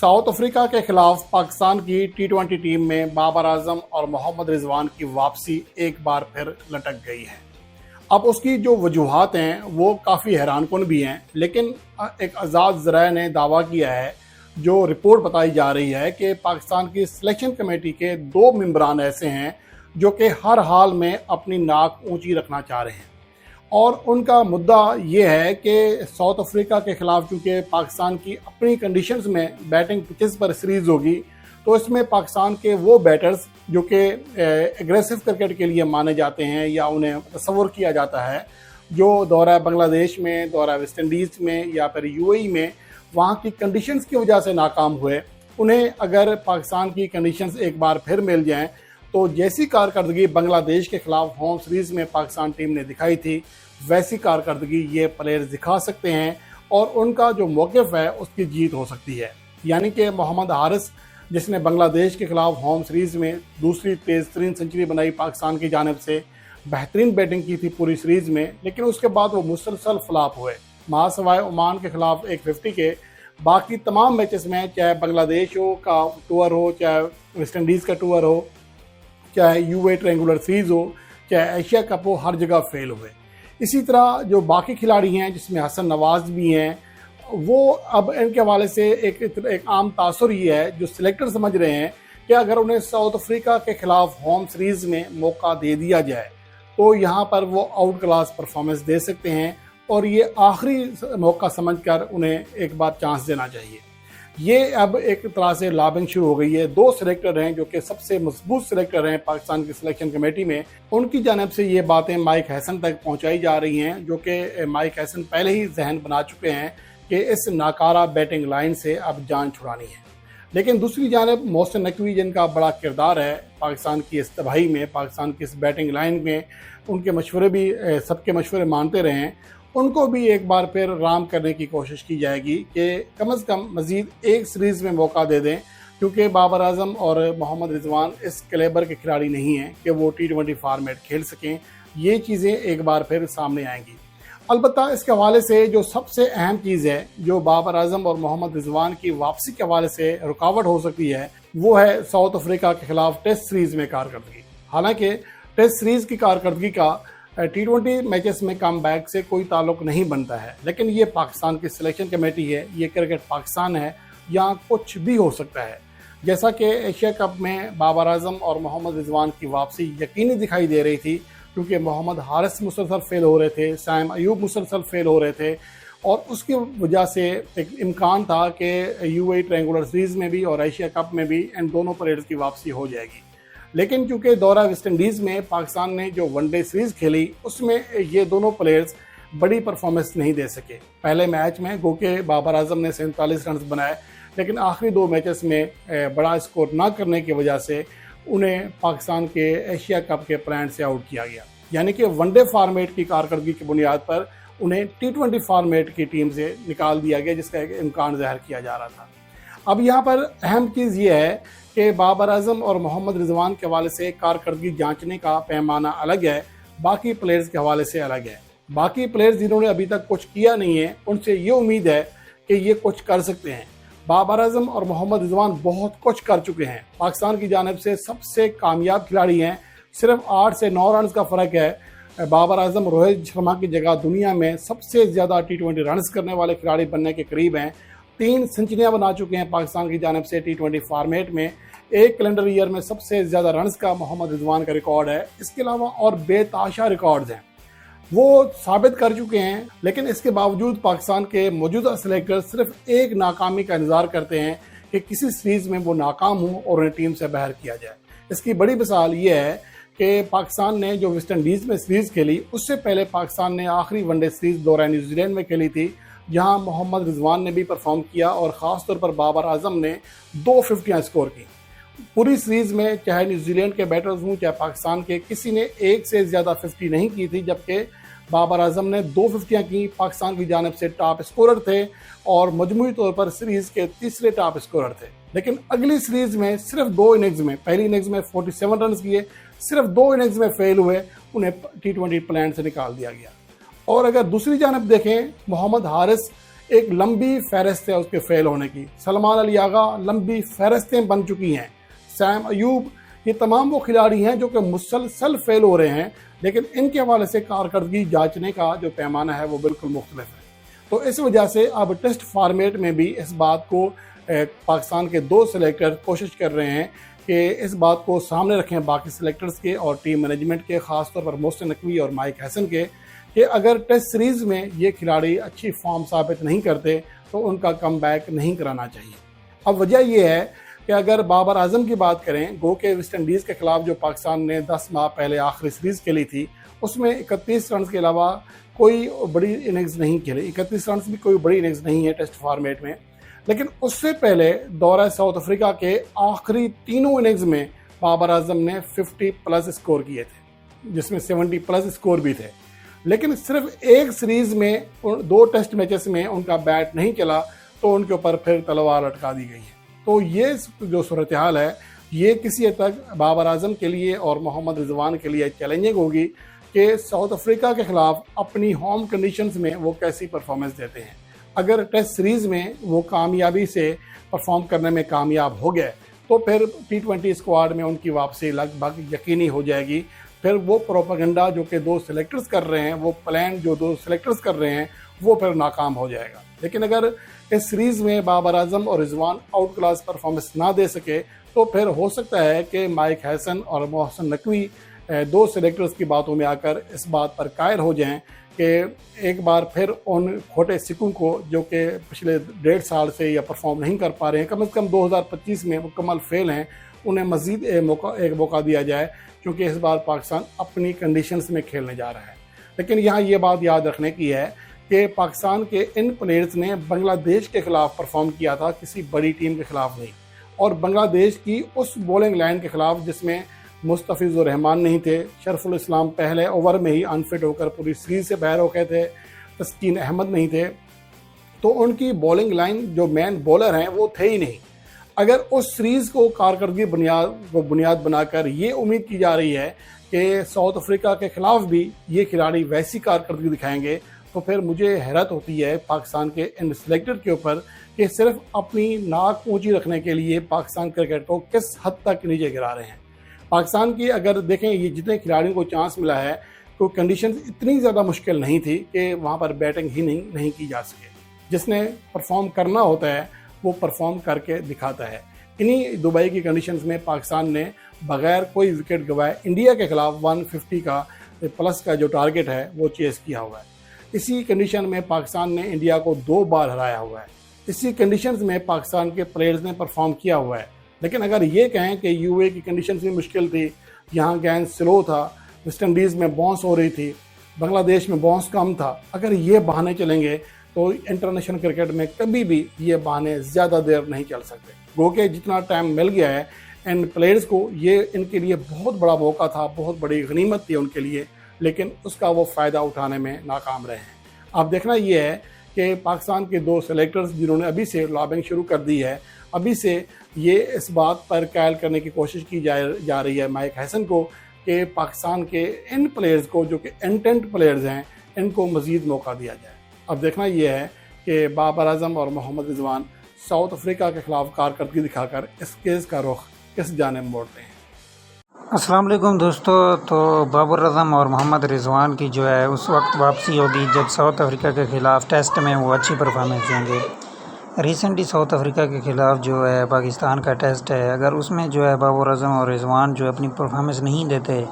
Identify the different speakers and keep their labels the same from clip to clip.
Speaker 1: South Africa के खिलाफ पाकिस्तान की टी20 टीम में बाबर आजम और मोहम्मद रिजवान की वापसी एक बार फिर लटक गई है। अब उसकी जो वजूहात हैं वो काफ़ी हैरानकुन भी हैं, लेकिन एक आज़ाद ज़राए ने दावा किया है, जो रिपोर्ट बताई जा रही है कि पाकिस्तान की सिलेक्शन कमेटी के 2 मेंबरान ऐसे हैं जो कि हर हाल में अपनी नाक ऊंची रखना चाह रहे हैं। और उनका मुद्दा ये है कि साउथ अफ्रीका के ख़िलाफ़ चूँकि पाकिस्तान की अपनी कंडीशंस में बैटिंग पिचेस पर सीरीज़ होगी, तो इसमें पाकिस्तान के वो बैटर्स जो कि एग्रेसिव क्रिकेट के लिए माने जाते हैं या उन्हें तस्वुर किया जाता है, जो दौरा बांग्लादेश में, दौरा वेस्ट इंडीज़ में या फिर यूएई में वहाँ की कंडीशंस की वजह से नाकाम हुए, उन्हें अगर पाकिस्तान की कंडीशंस एक बार फिर मिल जाएं तो जैसी कारकर्दगी बांग्लादेश के खिलाफ होम सीरीज़ में पाकिस्तान टीम ने दिखाई थी, वैसी कारकर्दगी ये प्लेयर्स दिखा सकते हैं और उनका जो मौक़िफ़ है उसकी जीत हो सकती है। यानी कि मोहम्मद हारिस, जिसने बांग्लादेश के खिलाफ होम सीरीज़ में दूसरी तेज़ तरीन सेंचुरी बनाई पाकिस्तान की जानिब से, बेहतरीन बैटिंग की थी पूरी सीरीज़ में, लेकिन उसके बाद वो मुसलसल फ्लॉप हुए। महासवाए ओमान के खिलाफ एक 50 के बाकी तमाम मैचेस में, चाहे बांग्लादेश हो का टूर हो, चाहे वेस्ट इंडीज़ का टूर हो, चाहे यूए ट्रायंगुलर सीरीज़ हो, चाहे एशिया कप हो, हर जगह फेल हुए। इसी तरह जो बाकी खिलाड़ी हैं, जिसमें हसन नवाज भी हैं, वो अब इनके हवाले से एक आम तासुर ये है, जो सिलेक्टर समझ रहे हैं कि अगर उन्हें साउथ अफ्रीका के खिलाफ होम सीरीज़ में मौका दे दिया जाए तो यहाँ पर वो आउट क्लास परफॉर्मेंस दे सकते हैं और ये आखिरी मौका समझकर उन्हें एक बार चांस देना चाहिए। ये अब एक तरह से लॉबिंग शुरू हो गई है। 2 सिलेक्टर हैं जो कि सबसे मजबूत सिलेक्टर हैं पाकिस्तान की सिलेक्शन कमेटी में, उनकी जानिब से ये बातें माइक हैसन तक पहुंचाई जा रही हैं, जो कि माइक हैसन पहले ही जहन बना चुके हैं कि इस नाकारा बैटिंग लाइन से अब जान छुड़ानी है। लेकिन दूसरी जानिब मोहसिन नकवी, जिनका बड़ा किरदार है पाकिस्तान की इस तबाही में, पाकिस्तान की इस बैटिंग लाइन में, उनके मशवरे भी सबके मशवरे मानते रहे हैं, उनको भी एक बार फिर राम करने की कोशिश की जाएगी कि कम से कम मज़ीद एक सीरीज़ में मौका दे दें, क्योंकि बाबर आजम और मोहम्मद रिजवान इस कैलेबर के खिलाड़ी नहीं हैं कि वो टी20 फॉर्मेट खेल सकें। ये चीज़ें एक बार फिर सामने आएंगी। अलबत्ता इसके हवाले से जो सबसे अहम चीज़ है, जो बाबर आजम और मोहम्मद रिजवान की वापसी के हवाले से रुकावट हो सकती है, वो है साउथ अफ्रीका के खिलाफ टेस्ट सीरीज़ में कारकर्दगी। हालांकि टेस्ट सीरीज़ की कारकर्दगी का टी20 मैचेस में कम बैक से कोई ताल्लुक नहीं बनता है, लेकिन ये पाकिस्तान की सिलेक्शन कमेटी है, ये क्रिकेट पाकिस्तान है, यहाँ कुछ भी हो सकता है। जैसा कि एशिया कप में बाबर आजम और मोहम्मद रिजवान की वापसी यकीनी दिखाई दे रही थी, क्योंकि मोहम्मद हारिस मुसलसल फेल हो रहे थे, साइम अयूब मुसलसल फेल हो रहे थे, और उसकी वजह से एक इम्कान था कि यूएई ट्रायंगुलर सीरीज़ में भी और एशिया कप में भी इन दोनों प्लेयर्स की वापसी हो जाएगी। लेकिन चूँकि दौरा वेस्ट इंडीज़ में पाकिस्तान ने जो वनडे सीरीज़ खेली, उसमें ये दोनों प्लेयर्स बड़ी परफॉर्मेंस नहीं दे सके। पहले मैच में गो के बाबर आजम ने 47 रन बनाए, लेकिन आखिरी 2 मैचेस में बड़ा स्कोर ना करने की वजह से उन्हें पाकिस्तान के एशिया कप के प्लान से आउट किया गया। यानी कि वनडे फॉर्मेट की कारकर्दगी की बुनियाद पर उन्हें टी20 फॉर्मेट की टीम से निकाल दिया गया, जिसका एक इम्कान ज़ाहिर किया जा रहा था। अब यहाँ पर अहम चीज़ ये है कि बाबर आजम और मोहम्मद रिजवान के हवाले से कारकर्दगी जांचने का पैमाना अलग है, बाकी प्लेयर्स के हवाले से अलग है। बाकी प्लेयर्स जिन्होंने अभी तक कुछ किया नहीं है, उनसे ये उम्मीद है कि ये कुछ कर सकते हैं। बाबर आजम और मोहम्मद रिजवान बहुत कुछ कर चुके हैं, पाकिस्तान की जानिब से सबसे कामयाब खिलाड़ी हैं, सिर्फ 8 से 9 रन का फ़र्क है। बाबर आजम रोहित शर्मा की जगह दुनिया में सबसे ज़्यादा टी20 रन्स करने वाले खिलाड़ी बनने के करीब हैं। 3 सेंचुरियाँ बना चुके हैं पाकिस्तान की जानिब से टी20 फॉर्मेट में। एक कैलेंडर ईयर में सबसे ज़्यादा रन्स का मोहम्मद रिजवान का रिकॉर्ड है। इसके अलावा और बेताशा रिकॉर्ड्स हैं, वो साबित कर चुके हैं। लेकिन इसके बावजूद पाकिस्तान के मौजूदा सिलेक्टर सिर्फ एक नाकामी का इंतज़ार करते हैं कि किसी सीरीज़ में वो नाकाम हो और उन्हें टीम से बाहर किया जाए। इसकी बड़ी मिसाल ये है कि पाकिस्तान ने जो वेस्ट इंडीज़ में सीरीज़ खेली, उससे पहले पाकिस्तान ने आखिरी वनडे सीरीज़ दौरा न्यूजीलैंड में खेली थी, जहां मोहम्मद रिजवान ने भी परफॉर्म किया और ख़ास तौर पर बाबर आजम ने 2 50 स्कोर की। पूरी सीरीज़ में चाहे न्यूजीलैंड के बैटर्स हों चाहे पाकिस्तान के, किसी ने एक से ज़्यादा 50 नहीं की थी, जबकि बाबर आजम ने 2 50 की। पाकिस्तान की जानिब से टॉप स्कोरर थे और मजमूई तौर पर सीरीज़ के तीसरे टॉप स्कोरर थे। लेकिन अगली सीरीज़ में सिर्फ 2 इनिंग्स में, पहली इनिंग्स में 47 रन किए, सिर्फ 2 इनिंग्स में फेल हुए, उन्हें टी20 प्लान से निकाल दिया गया। और अगर दूसरी जानब देखें, मोहम्मद हारिस ایک لمبی فہرست ہے اس کے فیل ہونے کی. سلمان علی آغا لمبی فہرستیں بن چکی ہیں. سیم ایوب، یہ تمام وہ کھلاڑی ہیں جو کہ مسلسل فیل ہو رہے ہیں، لیکن ان کے حوالے سے کارکردگی جانچنے کا جو پیمانہ ہے وہ بالکل مختلف ہے. تو اس وجہ سے اب ٹیسٹ فارمیٹ میں بھی اس بات کو پاکستان کے 2 سلیکٹر کوشش کر رہے ہیں کہ اس بات کو سامنے رکھیں باقی سلیکٹرز کے اور ٹیم مینجمنٹ کے، خاص طور پر محسن نقوی اور مائک ہیسن کے، کہ اگر ٹیسٹ سیریز میں یہ کھلاڑی اچھی فارم ثابت نہیں کرتے تو ان کا کم بیک نہیں کرانا چاہیے. اب وجہ یہ ہے کہ اگر بابر اعظم کی بات کریں، گو کہ ویسٹ انڈیز کے خلاف جو پاکستان نے 10 ماہ پہلے آخری سیریز کھیلی تھی، اس میں 31 رنز کے علاوہ کوئی بڑی اننگز نہیں کھیلی. 31 رنز بھی کوئی بڑی اننگز نہیں ہے ٹیسٹ فارمیٹ میں. لیکن اس سے پہلے دورہ ساؤتھ افریقہ کے آخری 3 اننگز میں بابر اعظم نے 50 پلس اسکور کیے تھے، جس میں 70 پلس اسکور بھی تھے. لیکن صرف ایک سیریز میں 2 ٹیسٹ میچز میں ان کا بیٹ نہیں چلا تو ان کے اوپر پھر تلوار لٹکا دی گئی ہے. تو یہ جو صورتحال ہے یہ کسی حد تک بابر اعظم کے لیے اور محمد رضوان کے لیے چیلنجنگ ہوگی کہ ساؤتھ افریقہ کے خلاف اپنی ہوم کنڈیشنز میں وہ کیسی پرفارمنس دیتے ہیں. اگر ٹیسٹ سیریز میں وہ کامیابی سے پرفارم کرنے میں کامیاب ہو گئے تو پھر T20 اسکواڈ میں ان کی واپسی لگ بھگ یقینی ہو جائے گی. پھر وہ پروپیگنڈا جو کہ 2 سلیکٹرز کر رہے ہیں، وہ پلان جو 2 سلیکٹرز کر رہے ہیں، وہ پھر ناکام ہو جائے گا. لیکن اگر اس سیریز میں بابر اعظم اور رضوان آؤٹ کلاس پرفارمنس نہ دے سکے تو پھر ہو سکتا ہے کہ مائک ہیسن اور محسن نقوی 2 سلیکٹرز کی باتوں میں آ کر اس بات پر قائل ہو جائیں کہ ایک بار پھر ان کھوٹے سکوں کو جو کہ پچھلے 1.5 سال سے یا پرفارم نہیں کر پا رہے ہیں، کم از کم 2025 میں مکمل فیل ہیں، انہیں مزید ایک موقع دیا جائے، کیونکہ اس بار پاکستان اپنی کنڈیشنز میں کھیلنے جا رہا ہے. لیکن یہاں یہ بات یاد رکھنے کی ہے کہ پاکستان کے ان پلیئرز نے بنگلہ دیش کے خلاف پرفارم کیا تھا، کسی بڑی ٹیم کے خلاف نہیں. اور بنگلہ دیش کی اس بولنگ لائن کے خلاف جس میں مستفیض الرحمان نہیں تھے، شرف الاسلام پہلے اوور میں ہی انفٹ ہو کر پوری سیریز سے باہر ہو گئے تھے، تسکین احمد نہیں تھے، تو ان کی بولنگ لائن جو مین بولر ہیں وہ تھے ہی نہیں. اگر اس سیریز کو کارکردگی بنیاد بنا کر یہ امید کی جا رہی ہے کہ ساؤتھ افریقہ کے خلاف بھی یہ کھلاڑی ویسی کارکردگی دکھائیں گے تو پھر مجھے حیرت ہوتی ہے پاکستان کے ان سلیکٹر کے اوپر کہ صرف اپنی ناک اونچی رکھنے کے لیے پاکستان کرکٹ کو کس حد تک نیچے گرا رہے ہیں. پاکستان کی اگر دیکھیں یہ جتنے کھلاڑیوں کو چانس ملا ہے تو کنڈیشنز اتنی زیادہ مشکل نہیں تھی کہ وہاں پر بیٹنگ ہی نہیں کی جا سکے. جس نے پرفارم کرنا ہوتا ہے وہ پرفارم کر کے دکھاتا ہے. انہی دبئی کی کنڈیشنز میں پاکستان نے بغیر کوئی وکٹ گوائے انڈیا کے خلاف 150 کا پلس کا جو ٹارگٹ ہے وہ چیز کیا ہوا ہے. اسی کنڈیشن میں پاکستان نے انڈیا کو 2 بار ہرایا ہوا ہے. اسی کنڈیشنز میں پاکستان کے پلیئرز نے پرفارم کیا ہوا ہے. لیکن اگر یہ کہیں کہ یو اے کی کنڈیشنز بھی مشکل تھی، یہاں گیند سلو تھا، ویسٹ انڈیز میں باؤنس ہو رہی تھی، بنگلہ دیش میں باؤنس کم تھا، اگر یہ بہانے چلیں گے تو انٹرنیشنل کرکٹ میں کبھی بھی یہ بہانے زیادہ دیر نہیں چل سکتے. گو کہ جتنا ٹائم مل گیا ہے ان پلیئرز کو، یہ ان کے لیے بہت بڑا موقع تھا، بہت بڑی غنیمت تھی ان کے لیے، لیکن اس کا وہ فائدہ اٹھانے میں ناکام رہے ہیں. اب دیکھنا یہ ہے کہ پاکستان کے 2 سلیکٹرز جنہوں نے ابھی سے لابنگ شروع کر دی ہے، ابھی سے یہ اس بات پر قائل کرنے کی کوشش کی جا رہی ہے مائک ہیسن کو کہ پاکستان کے ان پلیئرز کو جو کہ انٹینٹ پلیئرز ہیں ان کو مزید موقع دیا جائے. اب دیکھنا یہ ہے کہ بابر اعظم اور محمد رضوان ساؤتھ افریقہ کے خلاف کارکردگی دکھا کر اس کیس کا رخ کس جانب موڑتے ہیں.
Speaker 2: السلام علیکم دوستو. تو بابر اعظم اور محمد رضوان کی جو ہے اس وقت واپسی ہوگی جب ساؤتھ افریقہ کے خلاف ٹیسٹ میں وہ اچھی پرفارمنس دیں گے. ریسنٹلی ساؤتھ افریقہ کے خلاف جو ہے پاکستان کا ٹیسٹ ہے، اگر اس میں جو ہے بابر اعظم اور رضوان جو اپنی پرفارمنس نہیں دیتے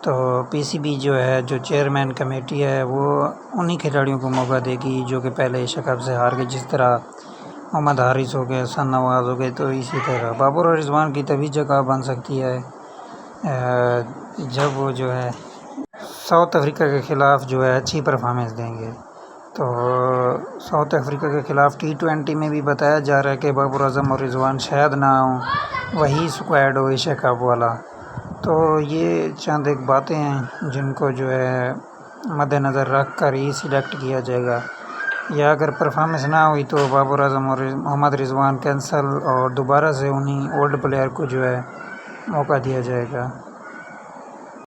Speaker 2: تو پی سی بی جو ہے، جو چیئرمین کمیٹی ہے، وہ انہی کھلاڑیوں کو موقع دے گی جو کہ پہلے ایشیا کپ سے ہار گئے، جس طرح محمد حارث ہو گئے، حسن نواز ہو گئے. تو اسی طرح بابر اور رضوان کی تبھی جگہ بن سکتی ہے جب وہ جو ہے ساؤتھ افریقہ کے خلاف جو ہے اچھی پرفارمنس دیں گے. تو ساؤتھ افریقہ کے خلاف T20 میں بھی بتایا جا رہا ہے کہ بابر اعظم اور رضوان شاید نہ ہوں، وہی اسکواڈ ہو ایشیا کپ والا. تو یہ چند ایک باتیں ہیں جن کو جو ہے مد نظر رکھ کر ہی سلیکٹ کیا جائے گا، یا اگر پرفارمنس نہ ہوئی تو بابر اعظم اور محمد رضوان کینسل اور دوبارہ سے انہی اولڈ پلیئر کو جو ہے موقع دیا جائے گا.